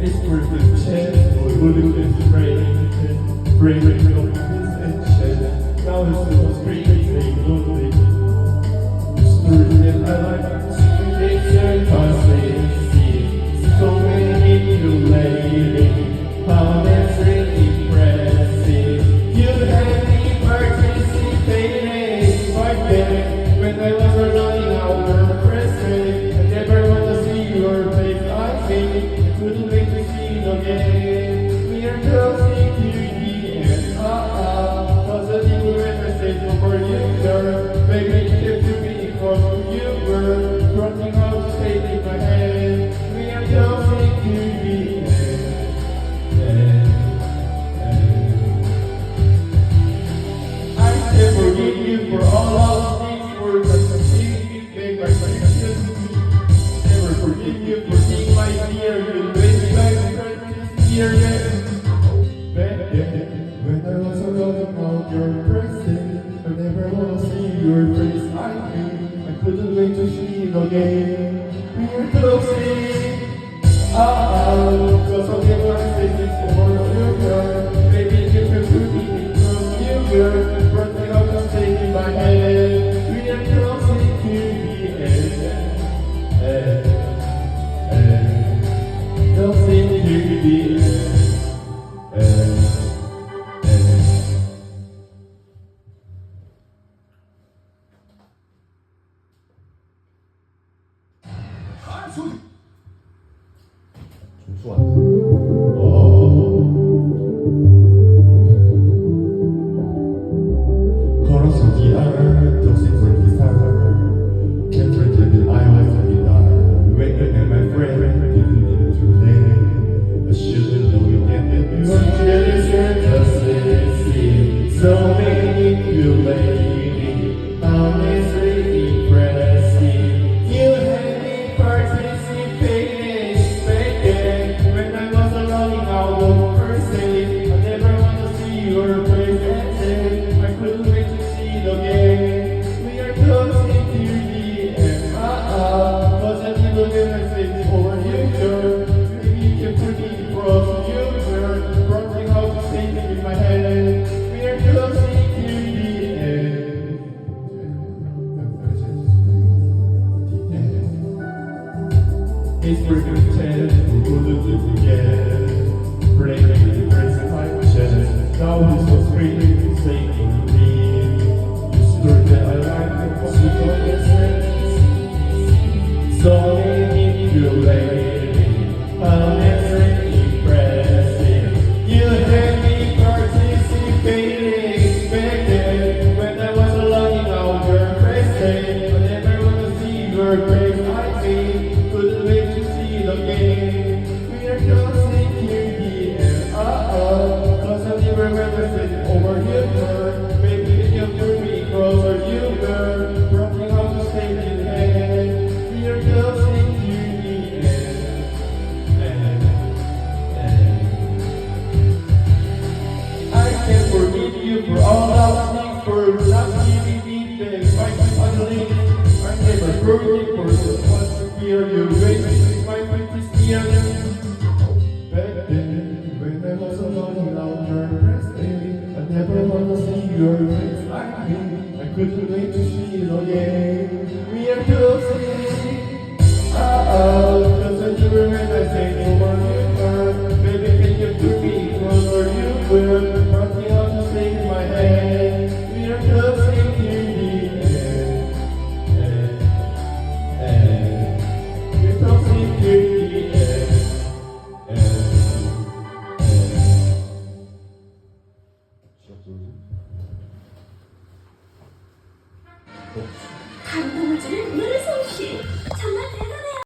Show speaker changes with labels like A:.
A: It's worth the chance, boy, wouldn't it be great? Breaking up this tension, now it's so crazy, lonely. The story that I like, it's your consistency. So many new lady, how that's really impressive. You had me participating, but then when I was running out of present, I never want to see your face. I couldn't wait to see it again. We are closing to the end. Positive when I say over you, girl. Baby, if you be close to you, girl. Running out to say in my head. We are closing to the end. I can forgive you for all of these words that you make my questions. Never forgive you for being my dear. You wait back here yet. Back then, when I was alone about your presence, I never want to see your face. I couldn't wait to see it again. We are closing. Cause I'll get my face over your girl. Baby, you can put me in front of you, girl. Running out and taking my hand. We are closing to the end. Closing to the end. 걸어서 기다려 독생을 기사를 Can't pretend that I was a die Waiting at my friend Didn't need today I shouldn't know it yet That you are jealous and just see So many you lady How is really impressive You had me participating Back then when I was alone out of person I never want to see your face and I couldn't wait to see it again. We are closing to the end. Cause I didn't look at my face over you, girl. Maybe you can put me across you, girl. Running out to save it in my head. We are closing to the end. It's working 10, we couldn't do it again. Breaking the crazy my chest. Now it's so sweet, say for me. You stood that I like, was you got your sense? So many you lady, how that's really impressive. You had me participating back then when I was alone out your presence. I never want to see your face, I think. Couldn't wait to see it again. We are closing to the end. Cause I never remember sitting over you, girl. Baby, you put me closer, you, girl. Running out to stay in the head. We are closing to the end. I can forgive you for all our things, for not giving me the fight finally. I never forgive for the ones to fear you. Wait, my fight is near you. Back then, when I was alone out your presence, I never want to see your face like me. I couldn't wait to see it again. We are closing. Cause I never when I say over you, girl. Baby, can you put me closer, you will. Running out to save my head. We are closing to the end. We're closing to the end.
B: 감동을 주는 노래 솜씨 정말 대단합니다.